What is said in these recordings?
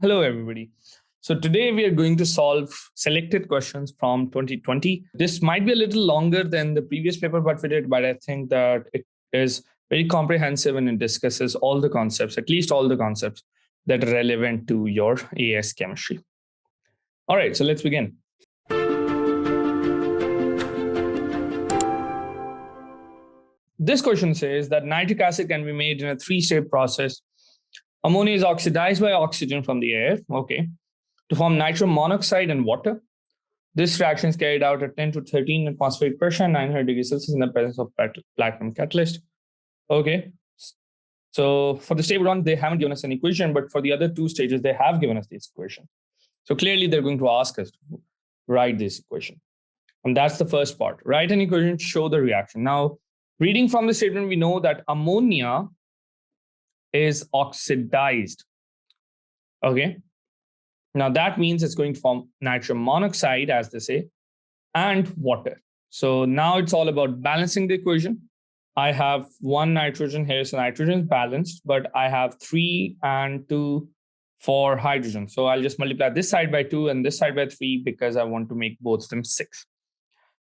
Hello, everybody. So today we are going to solve selected questions from 2020. This might be a little longer than the previous paper, but I think that it is very comprehensive and it discusses all the concepts, at least all the concepts that are relevant to your AS chemistry. All right, so let's begin. This question says that nitric acid can be made in a three-step process. Ammonia is oxidized by oxygen from the air, to form nitrogen monoxide and water. This reaction is carried out at 10 to 13 atmospheric pressure and 900 degrees Celsius in the presence of platinum catalyst. Okay. So for the step one, they haven't given us an equation, but for the other two stages, they have given us this equation. So clearly they're going to ask us to write this equation. And that's the first part. Write an equation to show the reaction. Now, reading from the statement, we know that ammonia is oxidized. Okay. Now that means it's going to form nitrogen monoxide, as they say, and water. So now it's all about balancing the equation. I have one nitrogen here, so nitrogen is balanced, but I have 3 and 2 for hydrogen. So I'll just multiply this side by 2 and this side by 3 because I want to make both of them 6.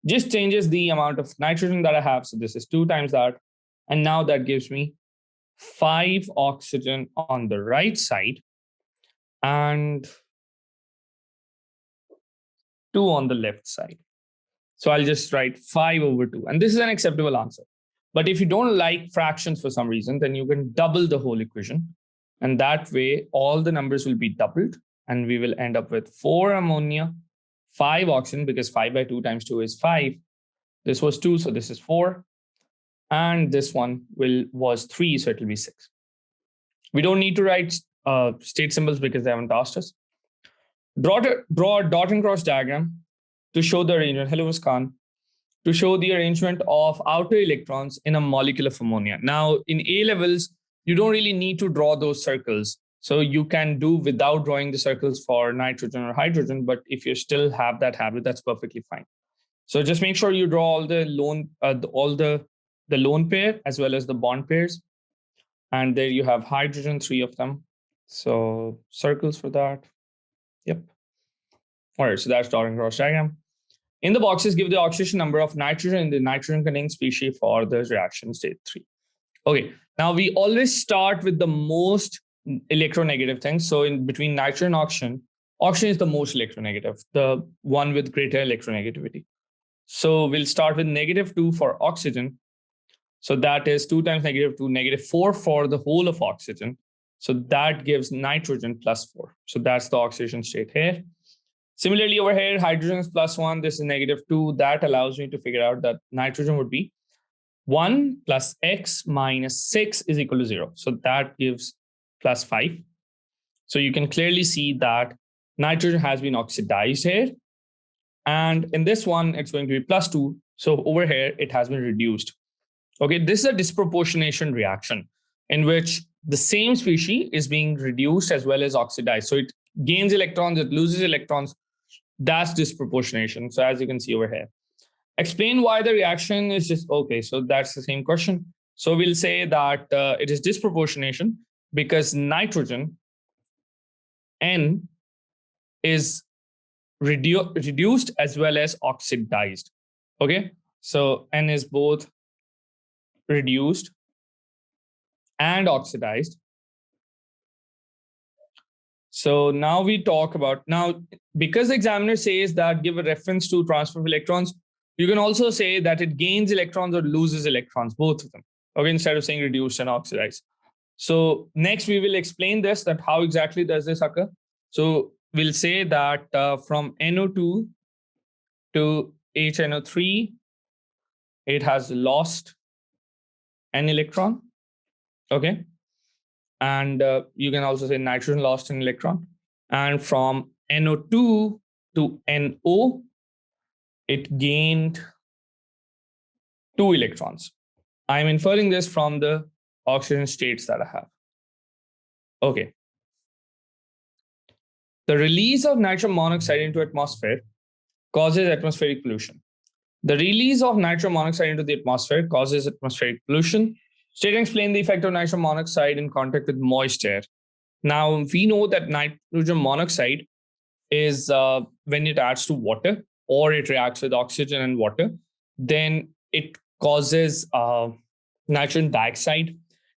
Just changes the amount of nitrogen that I have. So this is 2 times that. And now that gives me 5 oxygen on the right side and 2 on the left side. So I'll just write 5 over 2. And this is an acceptable answer. But if you don't like fractions for some reason, then you can double the whole equation. And that way, all the numbers will be doubled. And we will end up with 4 ammonia, 5 oxygen, because 5 by 2 times 2 is 5. This was 2, so this is 4. And this one was 3, so it will be 6. We don't need to write state symbols because they haven't asked us. Draw a dot and cross diagram to show the arrangement. Hello, Muskan. To show the arrangement of outer electrons in a molecule of ammonia. Now, in A levels, you don't really need to draw those circles. So you can do without drawing the circles for nitrogen or hydrogen. But if you still have that habit, that's perfectly fine. So just make sure you draw all the lone pair as well as the bond pairs. And there you have hydrogen, 3 of them. So circles for that. Yep. All right, so that's dot and cross diagram. In the boxes, give the oxidation number of nitrogen in the nitrogen-containing species for the reaction state 3. Okay, now we always start with the most electronegative thing. So in between nitrogen and oxygen is the most electronegative, the one with greater electronegativity. So we'll start with -2 for oxygen. So that is 2 times -2, -4 for the whole of oxygen. So that gives nitrogen +4. So that's the oxidation state here. Similarly, over here, hydrogen is +1. This is -2. That allows me to figure out that nitrogen would be 1 plus x minus 6 is equal to 0. So that gives +5. So you can clearly see that nitrogen has been oxidized here. And in this one, it's going to be +2. So over here, it has been reduced. Okay, this is a disproportionation reaction in which the same species is being reduced as well as oxidized. So it gains electrons, it loses electrons. That's disproportionation. So as you can see over here. Explain why the reaction is just, okay, so that's the same question. So we'll say that it is disproportionation because nitrogen, N, is reduced as well as oxidized. Okay, so N is both reduced and oxidized. So now we talk about, now because the examiner says that give a reference to transfer of electrons, you can also say that it gains electrons or loses electrons, both of them, okay, instead of saying reduced and oxidized. So next we will explain this, that how exactly does this occur. So we'll say that from NO2 to HNO3, it has lost an electron, okay? And you can also say nitrogen lost an electron. And from NO2 to NO, it gained 2 electrons. I'm inferring this from the oxygen states that I have. Okay. The release of nitrogen monoxide into atmosphere causes atmospheric pollution. The release of nitrogen monoxide into the atmosphere causes atmospheric pollution. State and explain the effect of nitrogen monoxide in contact with moist air. Now, we know that nitrogen monoxide is when it adds to water or it reacts with oxygen and water, then it causes nitrogen dioxide.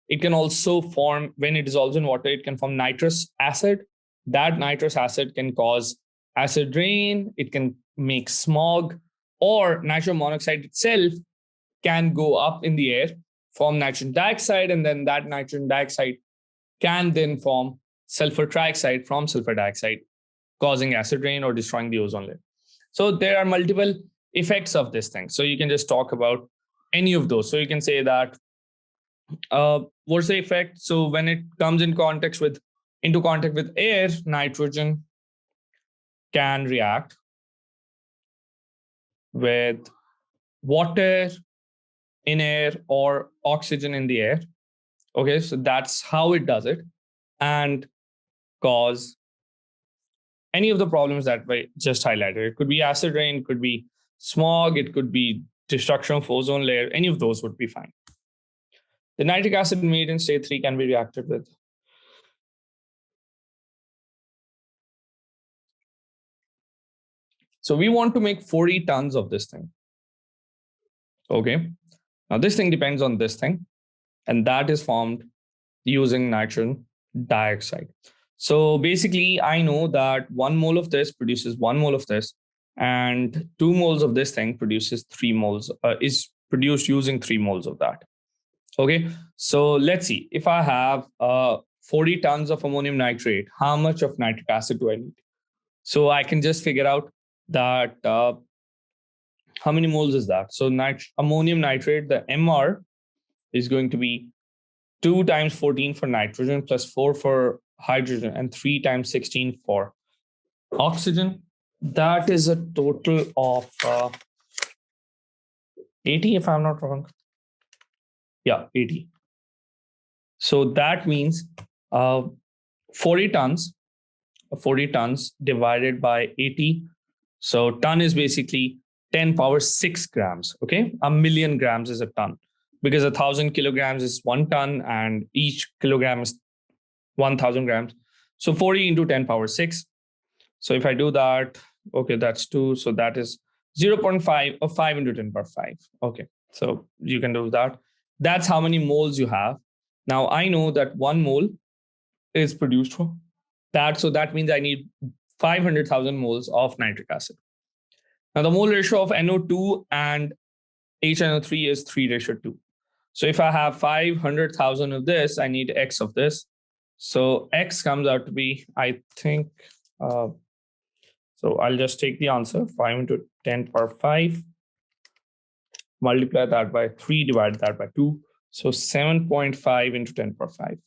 It can also form, when it dissolves in water, it can form nitrous acid. That nitrous acid can cause acid rain, it can make smog, or nitrogen monoxide itself can go up in the air, form nitrogen dioxide, and then that nitrogen dioxide can then form sulfur trioxide from sulfur dioxide, causing acid rain or destroying the ozone layer. So there are multiple effects of this thing. So you can just talk about any of those. So you can say that what's the effect? So when it comes in contact with into contact with air, nitrogen can react with water in air or oxygen in the air. Okay, so that's how it does it, and cause any of the problems that we just highlighted. It could be acid rain, it could be smog, it could be destruction of ozone layer. Any of those would be fine. The nitric acid made in state 3 can be reacted with. So we want to make 40 tons of this thing. Okay. Now this thing depends on this thing, and that is formed using nitrogen dioxide. So basically, I know that 1 mole of this produces 1 mole of this, and 2 moles of this thing produces 3 moles, is produced using 3 moles of that. Okay, so let's see. If I have 40 tons of ammonium nitrate, how much of nitric acid do I need? So I can just figure out that how many moles is that? So ammonium nitrate, the MR is going to be 2 times 14 for nitrogen plus 4 for hydrogen and 3 times 16 for oxygen. That is a total of 80, if I'm not wrong. Yeah, 80. So that means 40 tons, 40 tons divided by 80. So ton is basically 10 power 6 grams. Okay, a million grams is a ton, because 1,000 kilograms is 1 ton and each kilogram is 1,000 grams. So 40 into 10 power 6. So if I do that, okay, that's 2. So that is 0.5 or 5 into 10 power 5. Okay, so you can do that. That's how many moles you have. Now I know that 1 mole is produced from that. So that means I need 500,000 moles of nitric acid. Now the mole ratio of NO2 and HNO3 is 3:2. So if I have 500,000 of this, I need X of this. So X comes out to be, I think, so I'll just take the answer, 5 into 10 power 5, multiply that by 3, divide that by 2. So 7.5 into 10 power 5.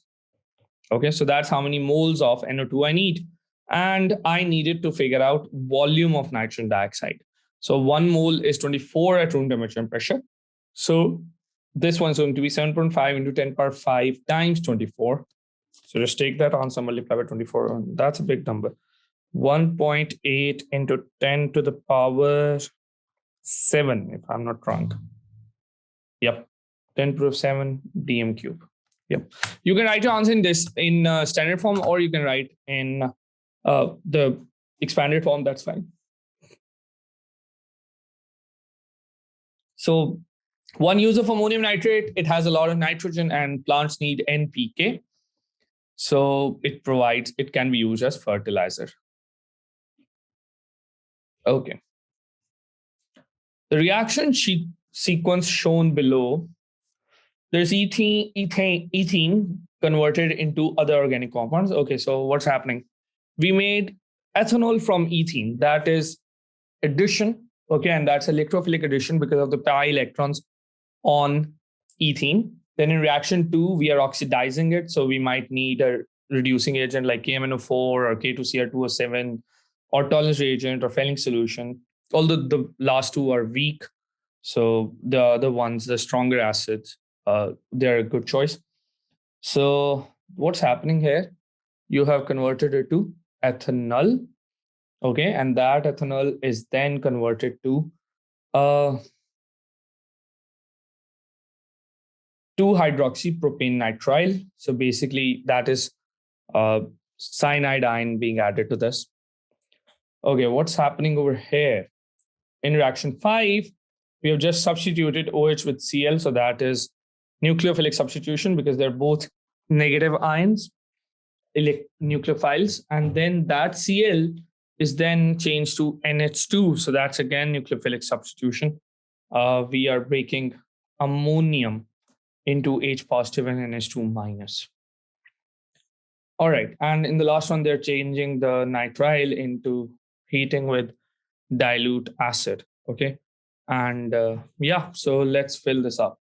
Okay, so that's how many moles of NO2 I need. And I needed to figure out volume of nitrogen dioxide. So 1 mole is 24 at room temperature and pressure. So this one's going to be 7.5 into 10 power 5 times 24. So just take that answer, multiply by 24. That's a big number. 1.8 into 10 to the power 7, if I'm not wrong. Yep, 10 to the 7 dm cube. Yep. You can write your answer in this in standard form, or you can write in the expanded form. That's fine. So one use of ammonium nitrate, it has a lot of nitrogen and plants need NPK. So it can be used as fertilizer. Okay. The reaction sequence shown below, there's ethene converted into other organic compounds. Okay, so what's happening? We made ethanol from ethene. That is addition. Okay, and that's electrophilic addition because of the pi electrons on ethene. Then in reaction 2, we are oxidizing it. So we might need a reducing agent like KMNO4 or K2Cr2O7 or tolerance reagent or Fehling solution. Although the last two are weak. So the other ones, the stronger acids, they're a good choice. So what's happening here? You have converted it to ethanol. Okay, and that ethanol is then converted to 2-hydroxypropane nitrile. So basically, that is cyanide ion being added to this. Okay, what's happening over here? In reaction 5, we have just substituted OH with Cl, so that is nucleophilic substitution because they're both negative ions, nucleophiles, and then that Cl is then changed to NH2, so that's again nucleophilic substitution. We are breaking ammonium into H positive and NH2 minus. All right, and in the last one, they're changing the nitrile into heating with dilute acid. Okay, and yeah, so let's fill this up.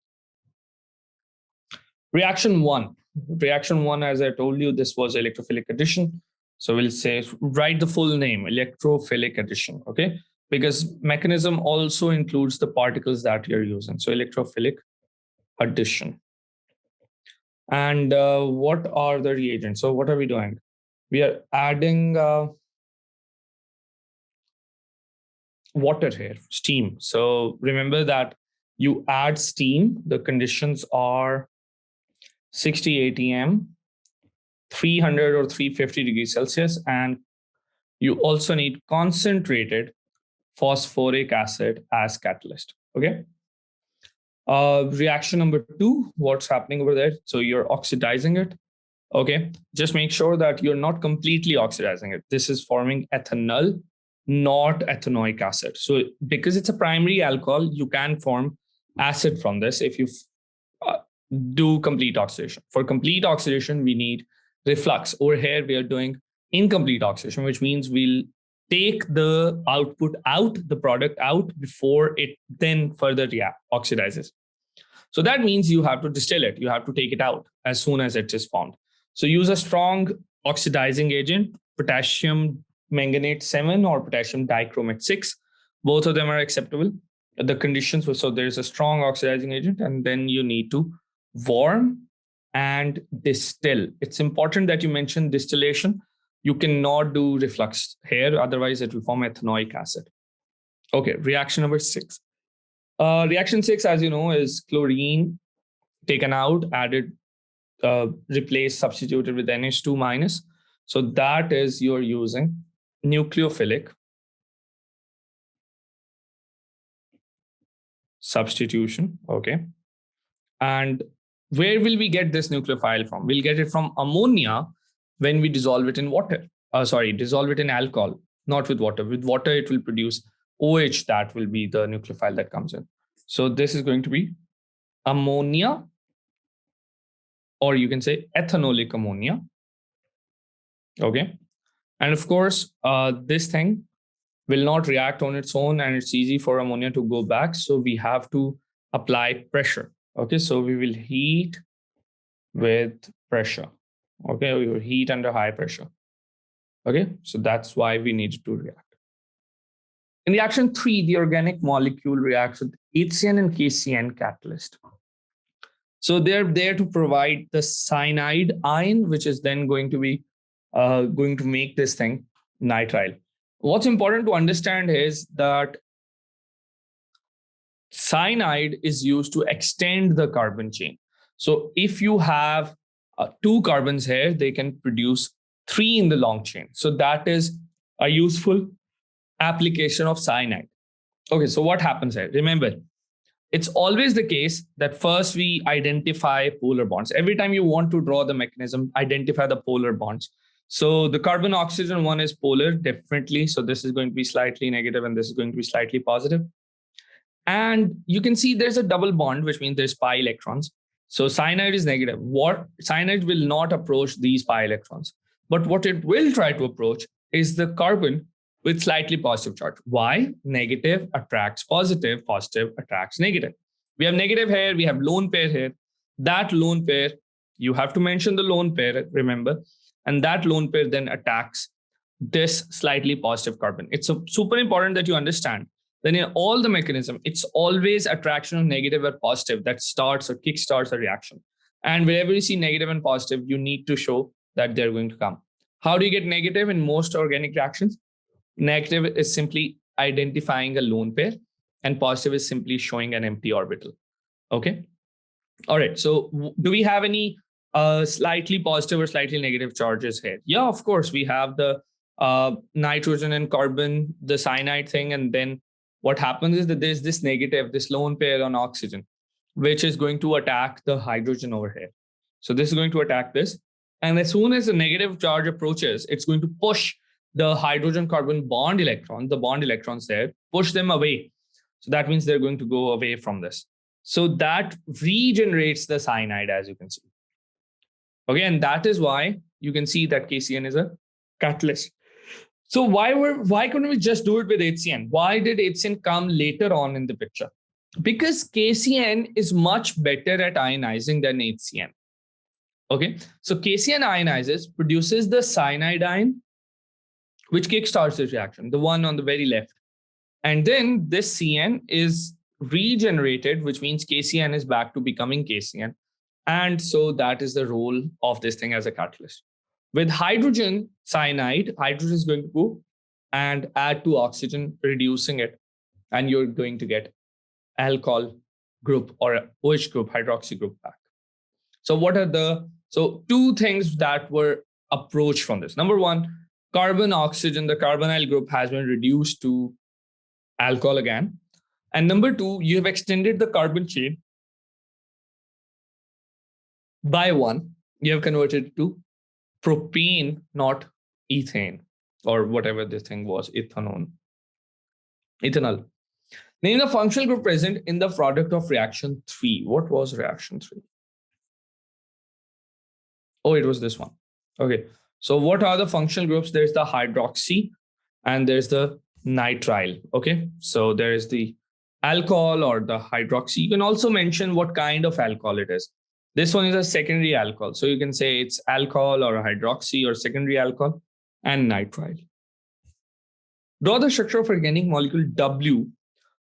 Reaction 1. Reaction 1, as I told you, this was electrophilic addition. So we'll say, write the full name, electrophilic addition, okay? Because mechanism also includes the particles that you're using. So electrophilic addition. And what are the reagents? So what are we doing? We are adding water here, steam. So remember that you add steam, the conditions are 60 atm, 300 or 350 degrees Celsius, and you also need concentrated phosphoric acid as catalyst. Okay. Reaction number 2, what's happening over there? So you're oxidizing it. Okay. Just make sure that you're not completely oxidizing it. This is forming ethanol, not ethanoic acid. So because it's a primary alcohol, you can form acid from this if you do complete oxidation. For complete oxidation, we need reflux. Over here, we are doing incomplete oxidation, which means we'll take the output out, the product out before it then further oxidizes. So that means you have to distill it. You have to take it out as soon as it is formed. So use a strong oxidizing agent, potassium manganate 7 or potassium dichromate 6. Both of them are acceptable. The conditions, so there's a strong oxidizing agent, and then you need to warm and distill. It's important that you mention distillation. You cannot do reflux here, otherwise it will form ethanoic acid. Okay, reaction number 6. Reaction 6, as you know, is chlorine taken out, added, replaced, substituted with NH2 minus. So that is you're using nucleophilic substitution. Okay. And where will we get this nucleophile from? We'll get it from ammonia when we dissolve it in water. Dissolve it in alcohol, not with water. With water, it will produce OH, that will be the nucleophile that comes in. So this is going to be ammonia, or you can say ethanolic ammonia. Okay. And of course, this thing will not react on its own, and it's easy for ammonia to go back. So we have to apply pressure. Okay, so we will heat with pressure. Okay, we will heat under high pressure. Okay, so that's why we need to react. In reaction 3, the organic molecule reacts with HCN and KCN catalyst. So they're there to provide the cyanide ion, which is then going to be going to make this thing nitrile. What's important to understand is that cyanide is used to extend the carbon chain. So if you have 2 carbons here, they can produce 3 in the long chain. So that is a useful application of cyanide. Okay, so what happens here? Remember, it's always the case that first we identify polar bonds. Every time you want to draw the mechanism, identify the polar bonds. So the carbon oxygen one is polar, definitely. So this is going to be slightly negative and this is going to be slightly positive. And you can see there's a double bond, which means there's pi electrons. So cyanide is negative. Cyanide will not approach these pi electrons. But what it will try to approach is the carbon with slightly positive charge. Why? Negative attracts positive, positive attracts negative. We have negative here, we have lone pair here. That lone pair, you have to mention the lone pair, remember, and that lone pair then attacks this slightly positive carbon. It's super important that you understand that in all the mechanism, it's always attraction of negative or positive that starts or kickstarts a reaction. And wherever you see negative and positive, you need to show that they're going to come. How do you get negative in most organic reactions? Negative is simply identifying a lone pair, and positive is simply showing an empty orbital. Okay. All right. So do we have any slightly positive or slightly negative charges here. Yeah, of course, we have the nitrogen and carbon, the cyanide thing, and then what happens is that there's this negative, this lone pair on oxygen, which is going to attack the hydrogen over here. So this is going to attack this. And as soon as the negative charge approaches, it's going to push the hydrogen carbon bond electron, the bond electrons there, push them away. So that means they're going to go away from this. So that regenerates the cyanide, as you can see. Okay, and that is why you can see that KCN is a catalyst. So why couldn't we just do it with HCN? Why did HCN come later on in the picture? Because KCN is much better at ionizing than HCN. Okay, so KCN ionizes, produces the cyanide ion, which kickstarts this reaction, the one on the very left. And then this CN is regenerated, which means KCN is back to becoming KCN. And so that is the role of this thing as a catalyst. With hydrogen cyanide, hydrogen is going to go and add to oxygen, reducing it. And you're going to get alcohol group or OH group, hydroxy group back. So so two things that were approached from this. Number one, carbon oxygen, the carbonyl group has been reduced to alcohol again. And number two, you have extended the carbon chain by one. You have converted it to propane, not ethane, or whatever this thing was, ethanol. Name the functional group present in the product of reaction 3. What was reaction 3? Oh, it was this one. Okay. So what are the functional groups? There's the hydroxy and there's the nitrile. Okay. So there is the alcohol or the hydroxy. You can also mention what kind of alcohol it is. This one is a secondary alcohol. So you can say it's alcohol or hydroxy or secondary alcohol and nitrile. Draw the structure of organic molecule W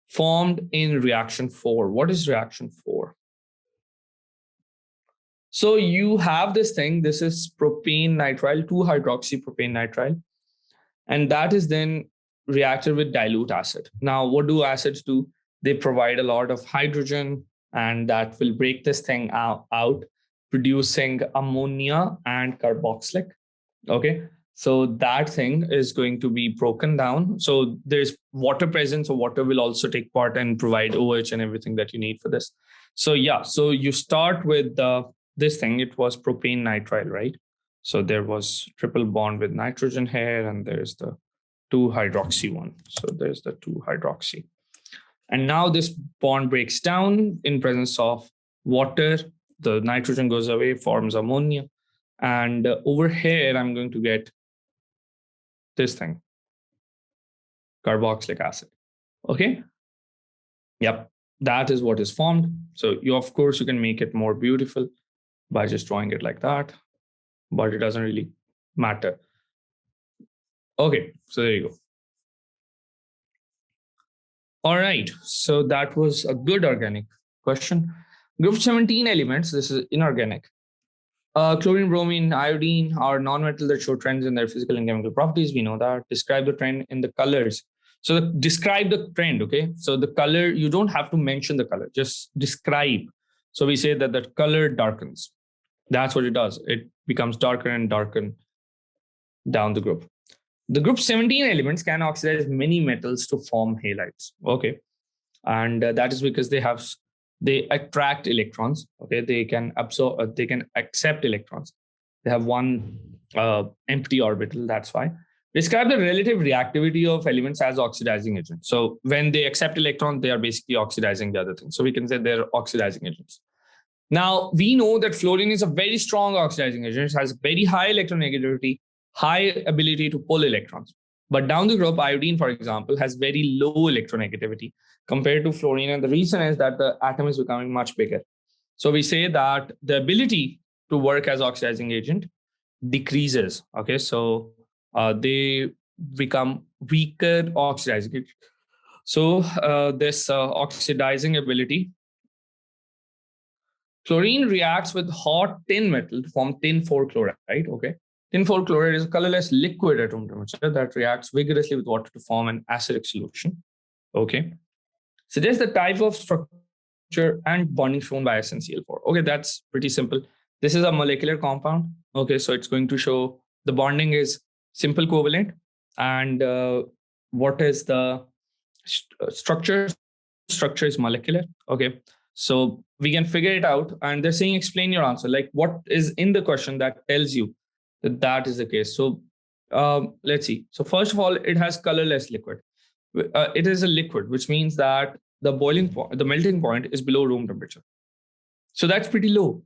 formed in reaction 4. What is reaction 4? So you have this thing. This is propane nitrile, 2-hydroxypropane nitrile. And that is then reacted with dilute acid. Now, what do acids do? They provide a lot of hydrogen, and that will break this thing out, producing ammonia and carboxylic. Okay. So that thing is going to be broken down. So there's water present. So water will also take part and provide OH and everything that you need for this. So yeah, so you start with this thing. It was propane nitrile, right? So there was triple bond with nitrogen here, and there's the 2-hydroxy one. So there's the 2-hydroxy. And now this bond breaks down in presence of water. The nitrogen goes away, forms ammonia. And over here, I'm going to get this thing, carboxylic acid. Okay. Yep. That is what is formed. So of course, you can make it more beautiful by just drawing it like that, but it doesn't really matter. Okay. So there you go. All right. So that was a good organic question. Group 17 elements. This is inorganic. Chlorine, bromine, iodine are non-metal that show trends in their physical and chemical properties. We know that. Describe the trend in the colors. So describe the trend, okay? So the color, you don't have to mention the color, just describe. So we say that the color darkens. That's what it does. It becomes darker and darker down the group. The group 17 elements can oxidize many metals to form halides, okay? And that is because they attract electrons. Okay, they can absorb, they can accept electrons. They have one empty orbital. That's why. Describe the relative reactivity of elements as oxidizing agents. So when they accept electrons, they are basically oxidizing the other thing. So we can say they're oxidizing agents. Now we know that fluorine is a very strong oxidizing agent. It has very high electronegativity, high ability to pull electrons. But down the group, iodine, for example, has very low electronegativity compared to fluorine. And the reason is that the atom is becoming much bigger. So we say that the ability to work as oxidizing agent decreases. Okay, so they become weaker oxidizing agent. So this oxidizing ability, chlorine reacts with hot tin metal to form tin 4 chloride, okay? Tin 4 chloride is a colorless liquid at room temperature that reacts vigorously with water to form an acidic solution. Okay. Suggest the type of structure and bonding shown by SnCl4. Okay, that's pretty simple. This is a molecular compound. Okay, so it's going to show the bonding is simple covalent, and what is the structure? Structure is molecular. Okay, so we can figure it out, and they're saying explain your answer. Like what is in the question that tells you that that is the case. So let's see. So first of all, it has colorless liquid. It is a liquid, which means that the boiling point, the melting point is below room temperature. So that's pretty low.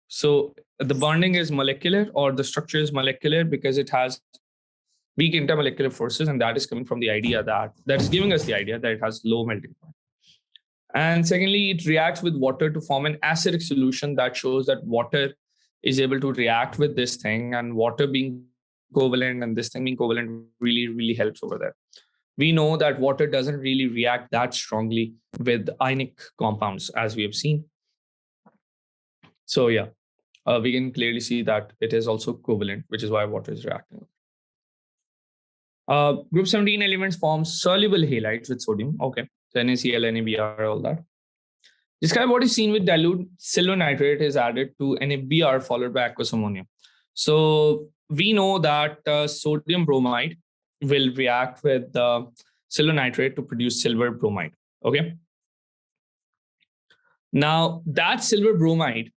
So the bonding is molecular, or the structure is molecular, because it has weak intermolecular forces, and that is coming from the idea that's giving us the idea that it has low melting point. And secondly, it reacts with water to form an acidic solution. That shows that water is able to react with this thing, and water being covalent and this thing being covalent really, really helps over there. We know that water doesn't really react that strongly with ionic compounds, as we have seen. So yeah, we can clearly see that it is also covalent, which is why water is reacting. Group 17 elements form soluble halides with sodium. Okay, so NaCl, NaBr, all that. Describe what is seen with dilute silver nitrate is added to NaBr followed by aqueous ammonia. So we know that sodium bromide will react with silver nitrate to produce silver bromide. Okay. Now that silver bromide,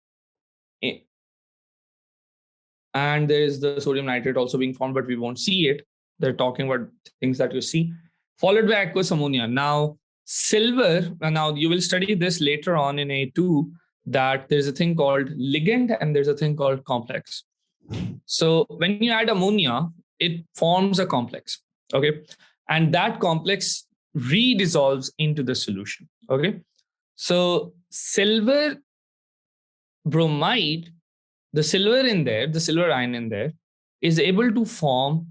and there is the sodium nitrate also being formed, but we won't see it. They're talking about things that you see, followed by aqueous ammonia. Now silver, now you will study this later on in A2, that there's a thing called ligand and there's a thing called complex. So when you add ammonia, it forms a complex. Okay. And that complex redissolves into the solution. Okay. So silver bromide, the silver in there, the silver ion in there, is able to form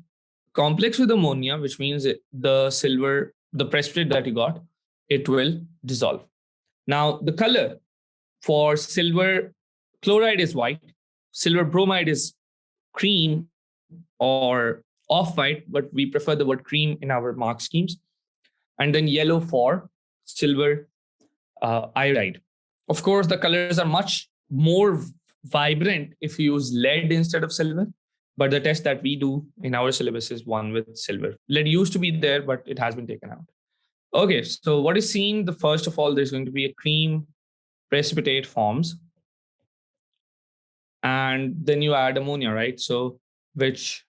complex with ammonia, which means the silver, the precipitate that you got, it will dissolve. Now, the color for silver chloride is white, silver bromide is cream or off-white, but we prefer the word cream in our mark schemes. And then yellow for silver iodide. Of course, the colors are much more vibrant if you use lead instead of silver. But the test that we do in our syllabus is one with silver. Lead used to be there, but it has been taken out. Okay, so what is seen? The first of all, there's going to be a cream precipitate forms. And then you add ammonia, right? So which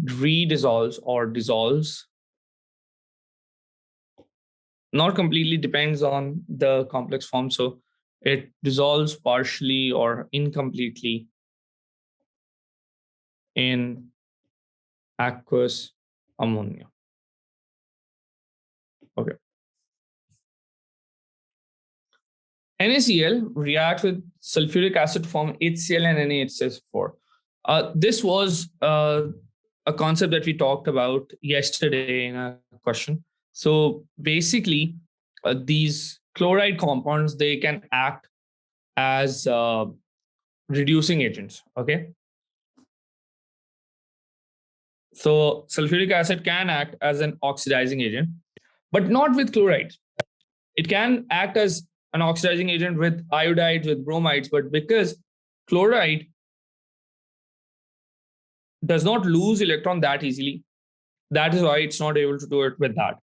redissolves or dissolves, not completely, depends on the complex form. So it dissolves partially or incompletely in aqueous ammonia. Okay. NaCl reacts with sulfuric acid to form HCl and NaHCl4. This was a concept that we talked about yesterday in a question. So basically, these chloride compounds, they can act as reducing agents. Okay. So sulfuric acid can act as an oxidizing agent, but not with chlorides. It can act as an oxidizing agent with iodides, with bromides, but because chloride does not lose electron that easily, that is why it's not able to do it with that.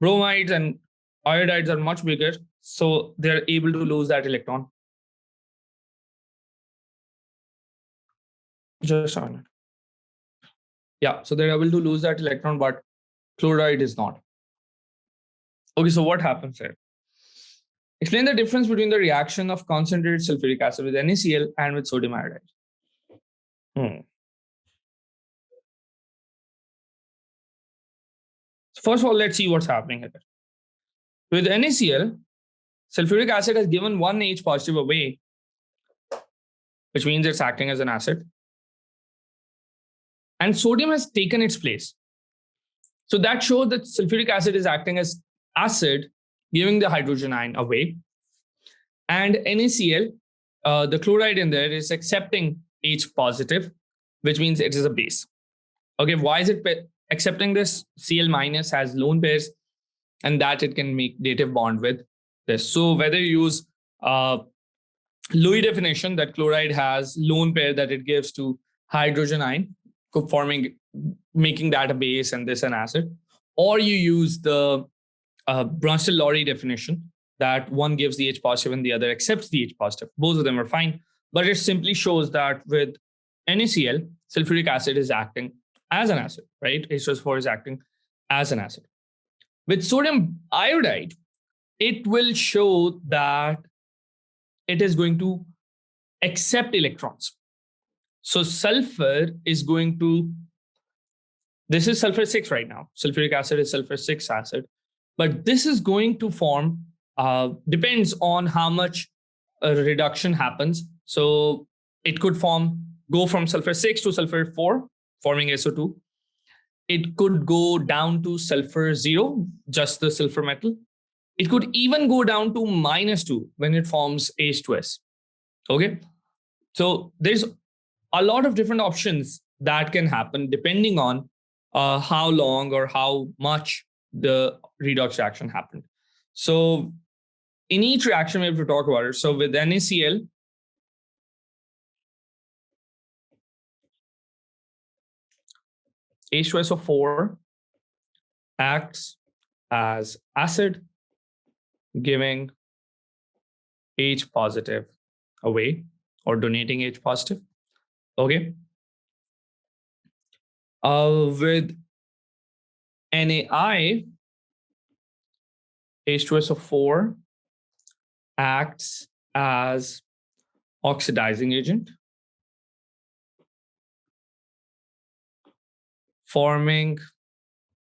Bromides and iodides are much bigger, so they're able to lose that electron. Just a minute. Yeah, so they're able to lose that electron, but chloride is not. Okay, so what happens here? Explain the difference between the reaction of concentrated sulfuric acid with NaCl and with sodium iodide. So first of all, let's see what's happening here. With NaCl, sulfuric acid has given one H positive away, which means it's acting as an acid. And sodium has taken its place. So that shows that sulfuric acid is acting as acid, giving the hydrogen ion away. And NaCl, the chloride in there, is accepting H positive, which means it is a base. Okay, why is it accepting this? Cl minus has lone pairs, and that it can make dative bond with this. So whether you use Louis definition that chloride has lone pair that it gives to hydrogen ion, forming, making that a base and this an acid. Or you use the Bronsted-Lowry definition that one gives the H positive and the other accepts the H positive. Both of them are fine, but it simply shows that with NaCl, sulfuric acid is acting as an acid, right? H2S4 is acting as an acid. With sodium iodide, it will show that it is going to accept electrons. So sulfur is going to, this is sulfur 6 right now. Sulfuric acid is sulfur 6 acid. But this is going to form, depends on how much a reduction happens. So it could go from sulfur 6 to sulfur 4, forming SO2. It could go down to sulfur 0, just the sulfur metal. It could even go down to -2 when it forms H2S. Okay. So there's a lot of different options that can happen depending on how long or how much the redox reaction happened. So in each reaction, we have to talk about it. So with NaCl, H2SO4 acts as acid, giving H positive away or donating H positive. Okay. With NaI, H2SO4 acts as oxidizing agent, forming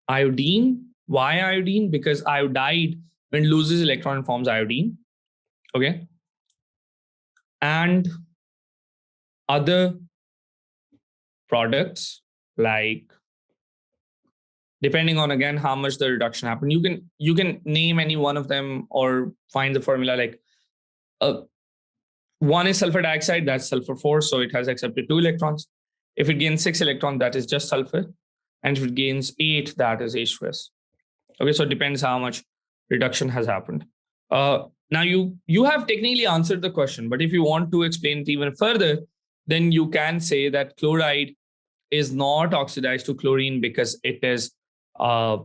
iodine. Why iodine? Because iodide, when it loses electron, forms iodine. Okay. And other products, like, depending on again how much the reduction happened, you can name any one of them or find the formula. Like one is sulfur dioxide, that's sulfur 4, so it has accepted 2 electrons. If it gains 6 electrons, that is just sulfur, and if it gains 8, that is H2S. Okay, so it depends how much reduction has happened. Now you have technically answered the question, but if you want to explain it even further, then you can say that chloride is not oxidized to chlorine because it is a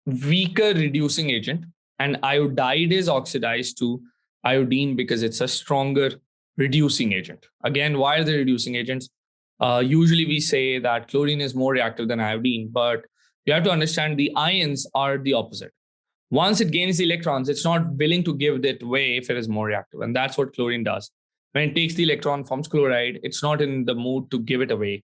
weaker reducing agent, and iodide is oxidized to iodine because it's a stronger reducing agent. Again, why are they reducing agents? Usually we say that chlorine is more reactive than iodine, but you have to understand the ions are the opposite. Once it gains the electrons, it's not willing to give it away if it is more reactive. And that's what chlorine does. When it takes the electron, forms chloride, it's not in the mood to give it away.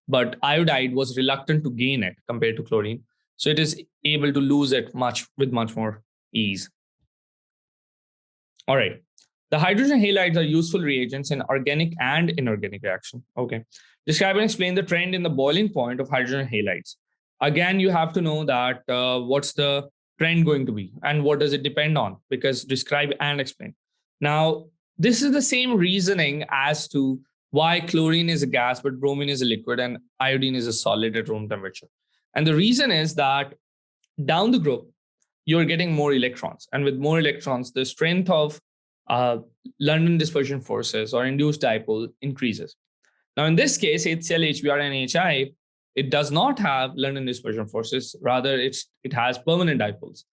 But iodide was reluctant to gain it compared to chlorine. So it is able to lose it with much more ease. All right. The hydrogen halides are useful reagents in organic and inorganic reaction. Okay. Describe and explain the trend in the boiling point of hydrogen halides. Again, you have to know that what's the trend going to be and what does it depend on, because describe and explain. Now, this is the same reasoning as to why chlorine is a gas, but bromine is a liquid and iodine is a solid at room temperature. And the reason is that down the group, you're getting more electrons. And with more electrons, the strength of London dispersion forces or induced dipole increases. Now, in this case, HCl, HBr, and HI, it does not have London dispersion forces. Rather, it has permanent dipoles.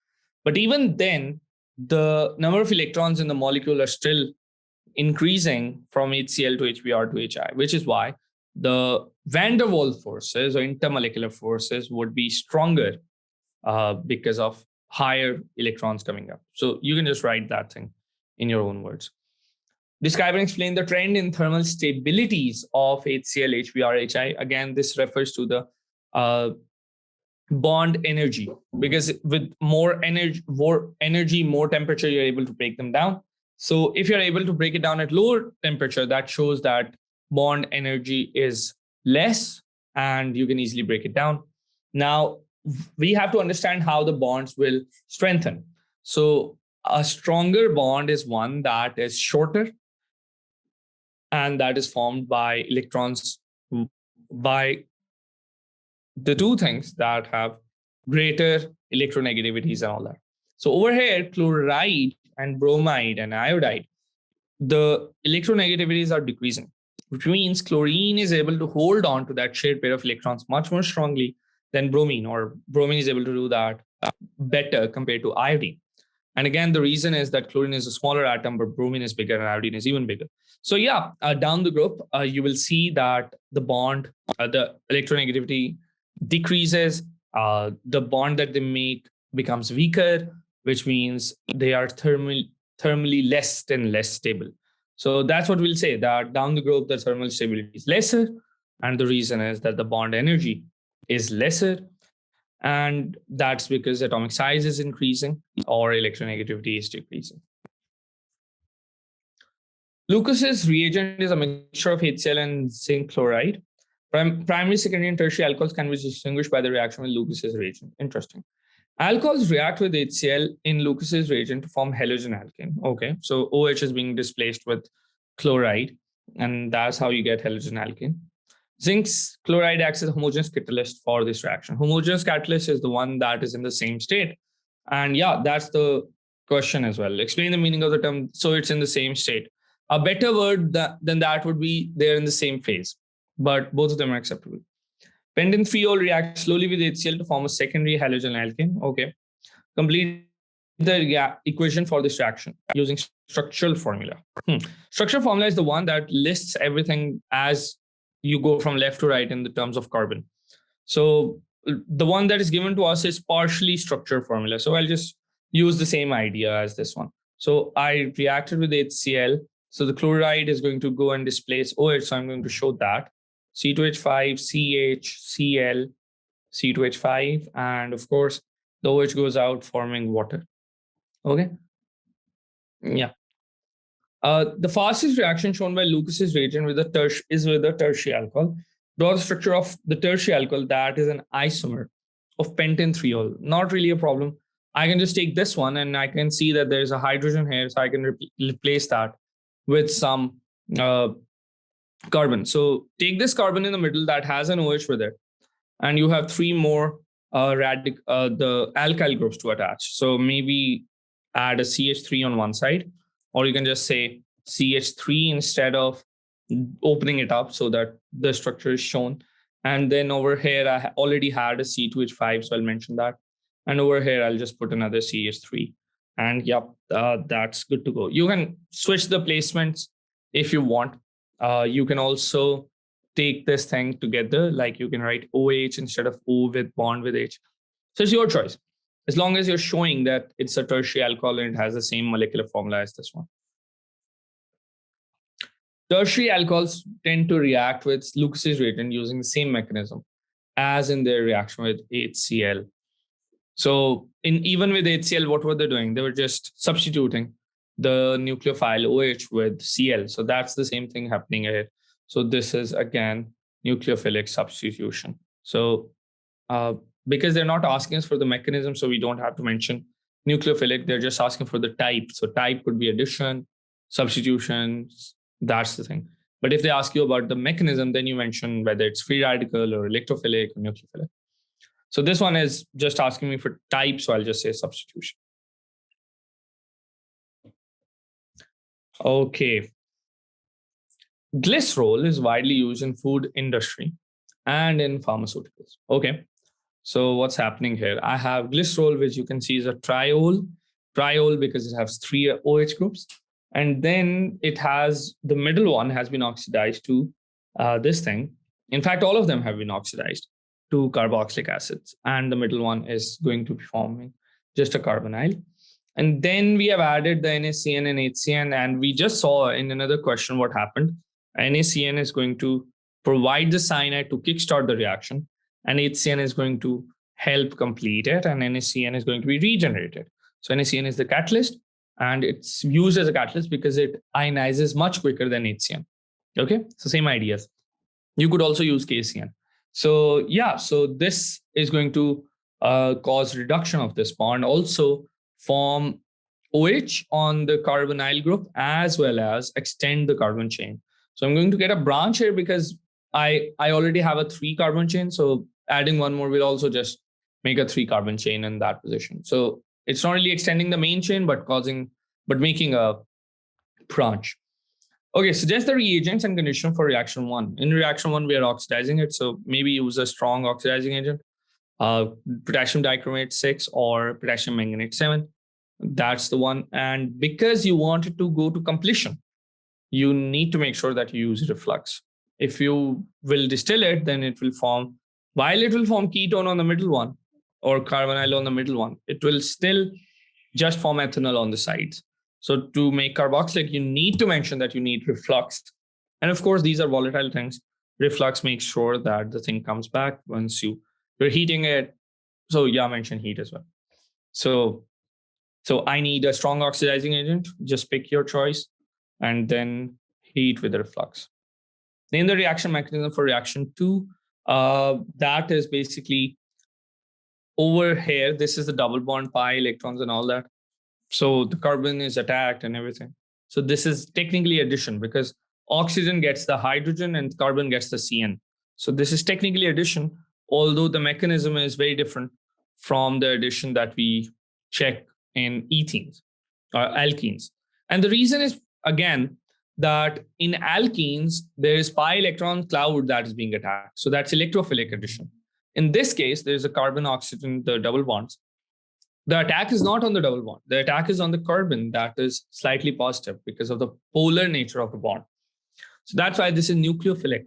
But even then, the number of electrons in the molecule are still increasing from HCl to HBr to HI, which is why the van der Waals forces or intermolecular forces would be stronger because of higher electrons coming up. So you can just write that thing in your own words. Describe and explain the trend in thermal stabilities of HCl, HBr, HI. Again, this refers to the bond energy, because with more energy, more temperature, you're able to break them down. So if you're able to break it down at lower temperature, that shows that bond energy is less and you can easily break it down. Now, we have to understand how the bonds will strengthen. So a stronger bond is one that is shorter and that is formed by electrons, by the two things that have greater electronegativities and all that. So over here, chloride and bromide and iodide, the electronegativities are decreasing, which means chlorine is able to hold on to that shared pair of electrons much more strongly than bromine, or bromine is able to do that better compared to iodine. And again, the reason is that chlorine is a smaller atom, but bromine is bigger and iodine is even bigger. So yeah, down the group, you will see that the bond, the electronegativity decreases. The bond that they make becomes weaker, which means they are thermally less and less stable. So that's what we'll say, that down the group, the thermal stability is lesser. And the reason is that the bond energy is lesser. And that's because atomic size is increasing or electronegativity is decreasing. Lucas's reagent is a mixture of HCl and zinc chloride. Primary, secondary, and tertiary alcohols can be distinguished by the reaction with Lucas's reagent. Interesting. Alcohols react with HCl in Lucas's reagent to form halogen alkane. Okay, so OH is being displaced with chloride, and that's how you get halogen alkane. Zinc's chloride acts as a homogeneous catalyst for this reaction. Homogeneous catalyst is the one that is in the same state. And yeah, that's the question as well. Explain the meaning of the term so it's in the same state. A better word than that would be they're in the same phase, but both of them are acceptable. Pentanethiol reacts slowly with HCl to form a secondary halogen alkane. Okay. Complete the equation for this reaction using structural formula. Structural formula is the one that lists everything as you go from left to right in the terms of carbon. So the one that is given to us is partially structured formula. So I'll just use the same idea as this one. So I reacted with HCl. So the chloride is going to go and displace OH. So I'm going to show that. C2H5, CH, Cl, C2H5, and of course, the OH goes out forming water. Okay. Yeah. The fastest reaction shown by Lucas's reagent with is with a tertiary alcohol. Draw the structure of the tertiary alcohol that is an isomer of pentanethiol. Not really a problem. I can just take this one and I can see that there's a hydrogen here, so I can replace that with some carbon. So take this carbon in the middle that has an OH with it, and you have three more the alkyl groups to attach. So maybe add a CH3 on one side, or you can just say CH3 instead of opening it up so that the structure is shown. And then over here, I already had a C2H5, so I'll mention that. And over here, I'll just put another CH3. And yep, that's good to go. You can switch the placements if you want. You can also take this thing together, like you can write OH instead of O with bond with H. So it's your choice, as long as you're showing that it's a tertiary alcohol and it has the same molecular formula as this one. Tertiary alcohols tend to react with Lucas's reagent using the same mechanism as in their reaction with HCl. So even with HCl, what were they doing? They were just substituting the nucleophile OH with Cl. So that's the same thing happening here. So this is again nucleophilic substitution. So because they're not asking us for the mechanism, so we don't have to mention nucleophilic. They're just asking for the type. So type could be addition, substitution. That's the thing. But if they ask you about the mechanism, then you mention whether it's free radical or electrophilic or nucleophilic. So this one is just asking me for type, so I'll just say substitution. Okay. Glycerol is widely used in food industry and in pharmaceuticals. Okay. So what's happening here? I have glycerol, which you can see is a triol because it has three OH groups. And then it has, the middle one has been oxidized to this thing. In fact, all of them have been oxidized to carboxylic acids. And the middle one is going to be forming just a carbonyl. And then we have added the NaCN and HCN. And we just saw in another question what happened. NaCN is going to provide the cyanide to kickstart the reaction. And HCN is going to help complete it. And NaCN is going to be regenerated. So NaCN is the catalyst. And it's used as a catalyst because it ionizes much quicker than HCN. Okay, so same ideas. You could also use KCN. So yeah, so this is going to cause reduction of this bond, also form OH on the carbonyl group, as well as extend the carbon chain. So I'm going to get a branch here because I already have a 3 carbon chain. So adding one more will also just make a 3 carbon chain in that position. So It's not really extending the main chain, but making a branch. Okay, suggest the reagents and condition for reaction one. In reaction one, we are oxidizing it. So maybe use a strong oxidizing agent, uh, potassium dichromate 6 or potassium manganate 7. That's the one. And because you want it to go to completion, you need to make sure that you use reflux. If you will distill it, then it will form, while it will form ketone on the middle one or carbonyl on the middle one, it will still just form ethanol on the sides. So to make carboxylic, you need to mention that you need reflux. And of course, these are volatile things. Reflux makes sure that the thing comes back once you're heating it. So yeah, mention heat as well. So I need a strong oxidizing agent. Just pick your choice and then heat with the reflux. Name the reaction mechanism for reaction two. That is basically over here. This is the double bond pi electrons and all that. So the carbon is attacked and everything. So this is technically addition because oxygen gets the hydrogen and carbon gets the CN. So this is technically addition, although the mechanism is very different from the addition that we check in ethenes or alkenes. And the reason is, again, that in alkenes, there is pi electron cloud that is being attacked. So that's electrophilic addition. In this case, there's a carbon oxygen, the double bonds. The attack is not on the double bond. The attack is on the carbon that is slightly positive because of the polar nature of the bond. So that's why this is nucleophilic.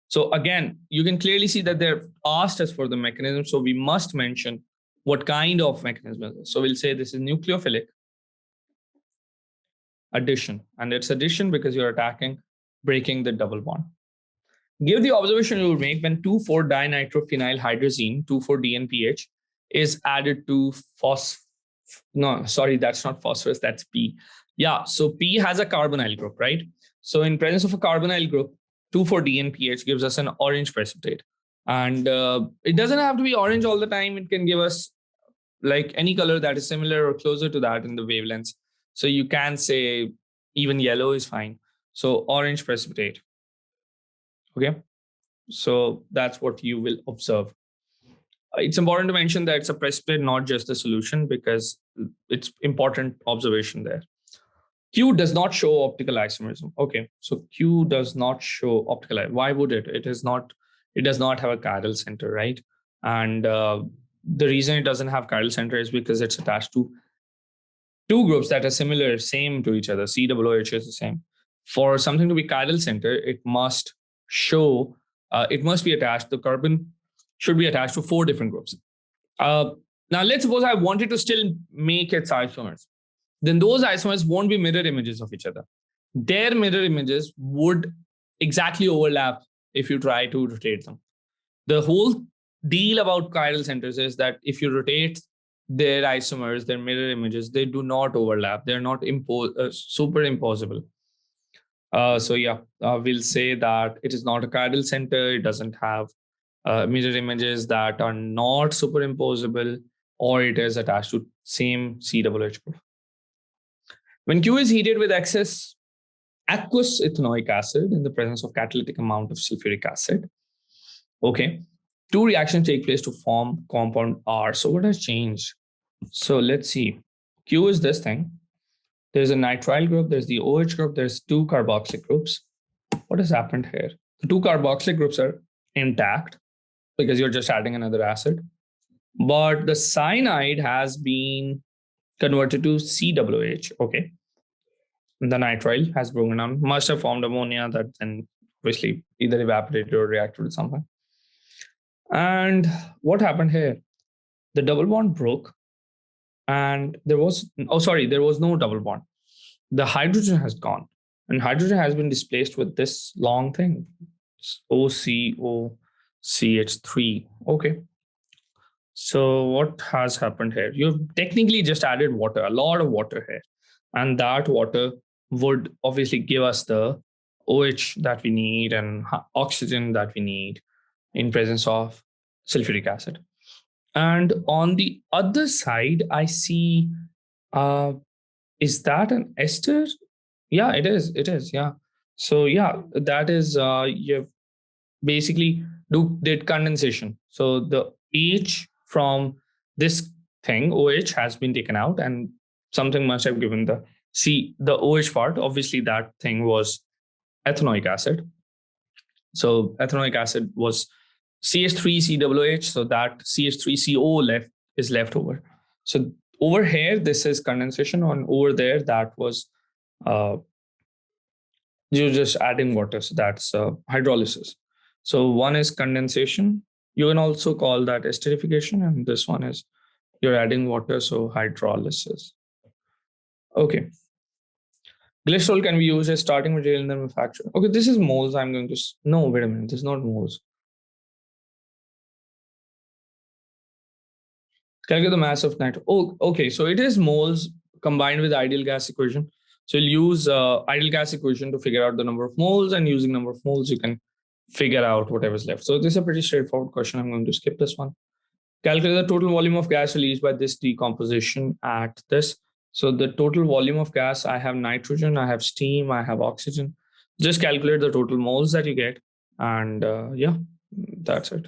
So again, you can clearly see that they're asked us for the mechanism. So we must mention what kind of mechanism it is. So we'll say this is nucleophilic addition. And it's addition because you're breaking the double bond. Give the observation you will make when 2,4-dinitrophenyl hydrazine, 2,4-DNPH, is added to no, sorry, that's not phosphorus, that's P. Yeah, so P has a carbonyl group, right? So in presence of a carbonyl group, 2,4-DNPH gives us an orange precipitate. And it doesn't have to be orange all the time. It can give us like any color that is similar or closer to that in the wavelengths. So you can say even yellow is fine. So orange precipitate. Okay, so that's what you will observe. It's important to mention that it's a precipitate, not just a solution, because it's important observation there. Q does not show optical isomerism. Okay, so Q does not show optical. Why would it? It is not. It does not have a chiral center, right? And the reason it doesn't have chiral center is because it's attached to two groups that are similar, same to each other. COOH is the same. For something to be chiral center, it must show. It must be attached. The carbon should be attached to 4 different groups. Now, let's suppose I wanted to still make its isomers. Then those isomers won't be mirror images of each other. Their mirror images would exactly overlap if you try to rotate them. The whole deal about chiral centers is that if you rotate their isomers, their mirror images, they do not overlap. They're not superimposable. So yeah, we'll say that it is not a chiral center. It doesn't have mirror images that are not superimposable, or it is attached to same COOH group. When Q is heated with excess aqueous ethanoic acid in the presence of catalytic amount of sulfuric acid, okay, 2 reactions take place to form compound R. So what has changed? So let's see. Q is this thing. There's a nitrile group, there's the OH group, there's 2 carboxylic groups. What has happened here? The 2 carboxylic groups are intact because you're just adding another acid. But the cyanide has been converted to COOH, okay. The nitrile has broken down, must have formed ammonia that then obviously either evaporated or reacted with something. And what happened here? The double bond broke and there was no double bond. The hydrogen has gone and hydrogen has been displaced with this long thing. It's OCOCH3. Okay. So what has happened here? You've technically just added water, a lot of water here. And that water would obviously give us the OH that we need and oxygen that we need in presence of sulfuric acid. And on the other side, I see, is that an ester? Yeah, it is. It is. Yeah. So yeah, that is, you basically did condensation. So the H from this thing, OH, has been taken out, and something must have given the OH part. Obviously, that thing was ethanoic acid. So ethanoic acid was CH3COOH. So that CH3CO is left over. So over here, this is condensation. On over there, that was uh, you're just adding water. So that's hydrolysis. So one is condensation. You can also call that esterification, and this one is you're adding water, so hydrolysis. Okay. Glycerol can be used as starting material in the manufacture. Okay, this is moles. I'm going to no. Wait a minute. This is not moles. Calculate the mass of nitrogen. Oh, okay. So it is moles combined with ideal gas equation. So you'll use ideal gas equation to figure out the number of moles, and using number of moles, you can figure out whatever's left. So this is a pretty straightforward question. I'm going to skip this one. Calculate the total volume of gas released by this decomposition at this. So the total volume of gas, I have nitrogen, I have steam, I have oxygen. Just calculate the total moles that you get. And yeah, that's it.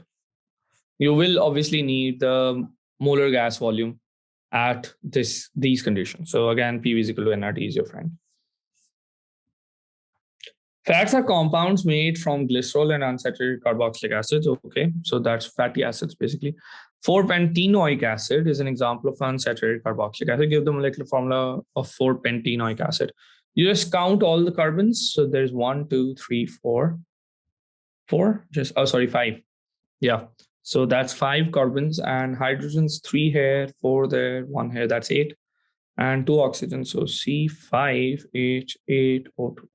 You will obviously need the molar gas volume at these conditions. So again, PV is equal to nRT is your friend. Fats are compounds made from glycerol and unsaturated carboxylic acids. Okay, so that's fatty acids basically. 4-pentenoic acid is an example of unsaturated carboxylic acid. Give the molecular formula of 4-pentenoic acid. You just count all the carbons. So there's 1, 2, 3, 4. 4? Just, oh, sorry, 5. Yeah. So that's 5 carbons, and hydrogens 3 here, 4 there, 1 here, that's 8. And 2 oxygens. So C5H8O2.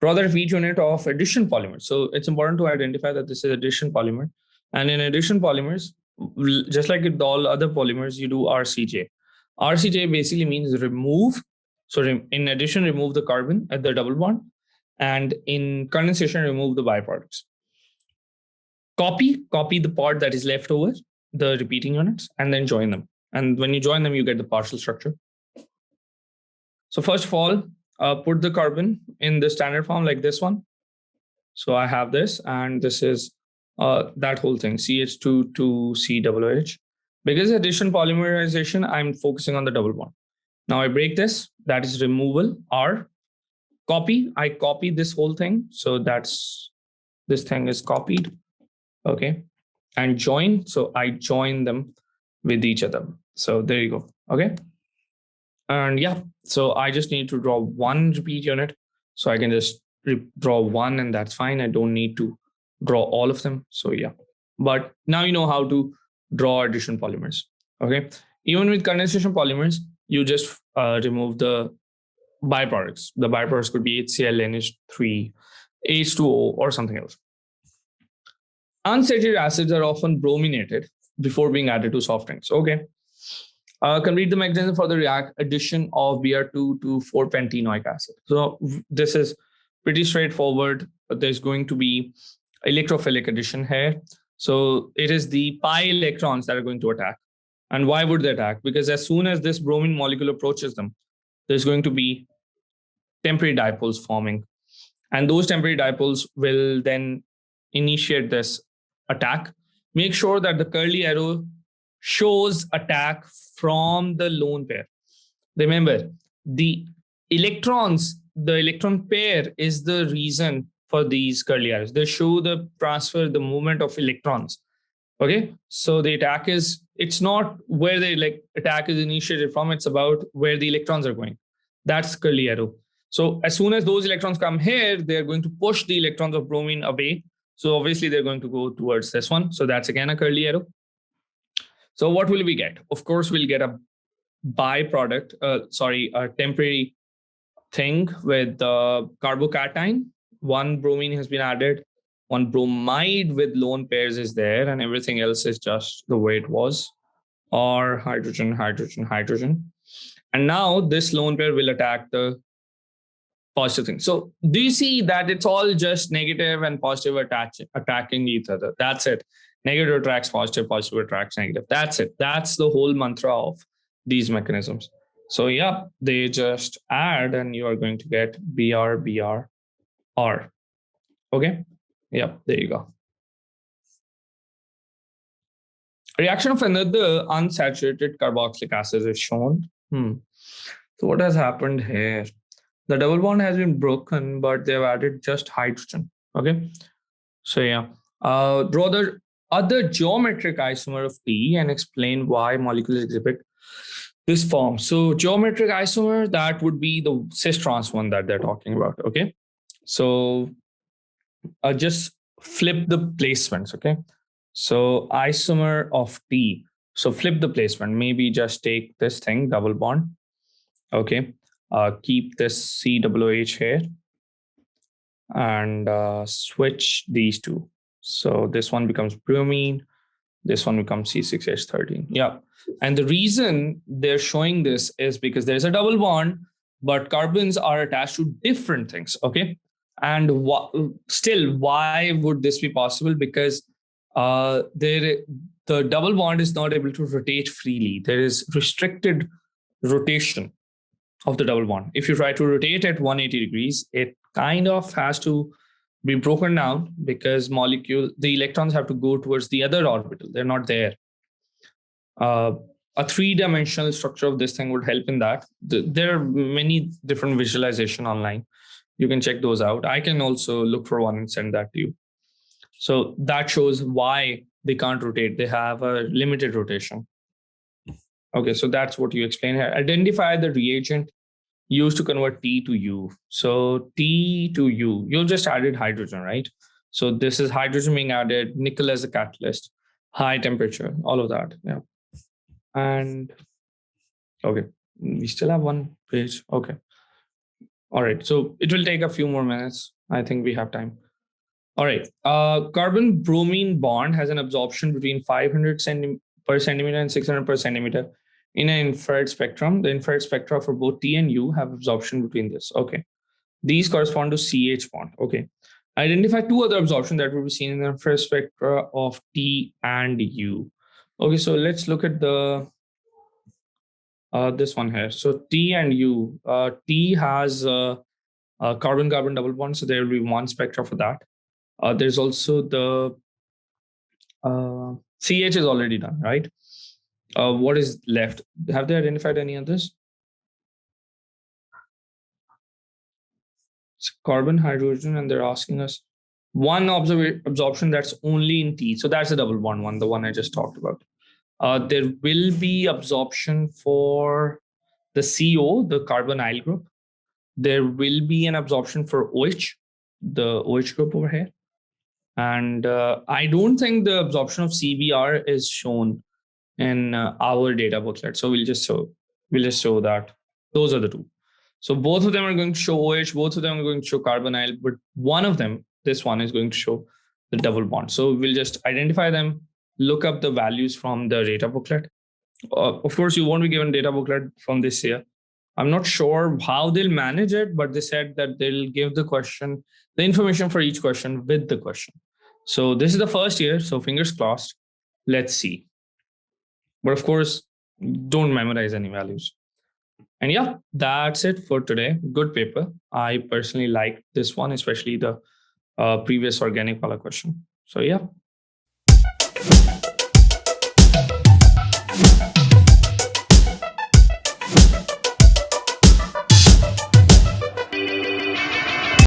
Draw the repeat unit of addition polymer. So it's important to identify that this is addition polymer. And in addition polymers, just like with all other polymers, you do RCJ. RCJ basically means remove. So in addition, remove the carbon at the double bond. And in condensation, remove the byproducts. Copy the part that is left over, the repeating units, and then join them. And when you join them, you get the partial structure. So first of all, put the carbon in the standard form like this one. So I have this, and this is that whole thing, CH2 to COOH. Because addition polymerization, I'm focusing on the double bond. Now I break this, that is removal, R. Copy, I copy this whole thing. So this thing is copied, okay. And join, so I join them with each other. So there you go, okay. And yeah, so I just need to draw one repeat unit. So I can just draw one, and that's fine. I don't need to draw all of them. So yeah, but now you know how to draw addition polymers. Okay. Even with condensation polymers, you just remove the byproducts. The byproducts could be HCl, NH3, H2O, or something else. Unsaturated acids are often brominated before being added to soft drinks. Okay. Complete the mechanism for the addition of Br2 to 4-pentenoic acid. So this is pretty straightforward. There's going to be electrophilic addition here. So it is the pi electrons that are going to attack. And why would they attack? Because as soon as this bromine molecule approaches them, there's going to be temporary dipoles forming. And those temporary dipoles will then initiate this attack. Make sure that the curly arrow shows attack from the lone pair. Remember, the electron pair is the reason for these curly arrows. They show the transfer, the movement of electrons. Okay, so the attack is, it's not where the attack is initiated from, it's about where the electrons are going. That's curly arrow. So as soon as those electrons come here, they're going to push the electrons of bromine away. So obviously they're going to go towards this one. So that's again a curly arrow. So what will we get? Of course, we'll get a byproduct, a temporary thing with the carbocation. One bromine has been added, one bromide with lone pairs is there, and everything else is just the way it was, or hydrogen, hydrogen, hydrogen. And now this lone pair will attack the positive thing. So do you see that it's all just negative and positive attacking each other? That's it. Negative attracts positive, positive attracts negative. That's it. That's the whole mantra of these mechanisms. So yeah, they just add, and you are going to get Br, Br, R. Okay. Yeah, there you go. Reaction of another unsaturated carboxylic acid is shown. So what has happened here? The double bond has been broken, but they've added just hydrogen. Okay. So yeah, draw the other geometric isomer of T and explain why molecules exhibit this form. So geometric isomer, that would be the cis trans one that they're talking about. Okay. So just flip the placements. Okay. So isomer of T. So flip the placement. Maybe just take this thing, double bond. Okay. Keep this COOH here and switch these two. So this one becomes bromine, this one becomes C6H13. Yeah. And the reason they're showing this is because there's a double bond, but carbons are attached to different things. Okay. And still, why would this be possible? Because the double bond is not able to rotate freely. There is restricted rotation of the double bond. If you try to rotate at 180 degrees, it kind of has to be broken down because the electrons have to go towards the other orbital. They're not there. A three-dimensional structure of this thing would help in that. There are many different visualization online. You can check those out. I can also look for one and send that to you. So that shows why they can't rotate. They have a limited rotation. Okay, so that's what you explain here. Identify the reagent used to convert T to U. So T to U, you just added hydrogen, right? So this is hydrogen being added, nickel as a catalyst, high temperature, all of that. Yeah. And okay, we still have one page. Okay. All right. So it will take a few more minutes. I think we have time. All right. Carbon bromine bond has an absorption between 500 per centimeter and 600 per centimeter in an infrared spectrum. The infrared spectra for both T and U have absorption between this. Okay. These correspond to CH bond. Okay. Identify two other absorption that will be seen in the infrared spectra of T and U. Okay, so let's look at the this one here. So T and U. T has a carbon-carbon double bond, so there will be one spectra for that. There's also the CH is already done, right? What is left? Have they identified any others? It's carbon, hydrogen, and they're asking us one absorption that's only in T. So that's a double bond one, the one I just talked about. There will be absorption for the CO, the carbonyl group. There will be an absorption for OH, the OH group over here. And I don't think the absorption of CBr is shown in our data booklet. So we'll just show that. Those are the two. So both of them are going to show OH, both of them are going to show carbonyl, but one of them, this one, is going to show the double bond. So we'll just identify them, look up the values from the data booklet. Of course, you won't be given data booklet from this year. I'm not sure how they'll manage it, but they said that they'll give the information for each question with the question. So this is the first year, so fingers crossed. Let's see. But of course, don't memorize any values. And yeah, that's it for today. Good paper. I personally like this one, especially the previous organic wala question. So yeah,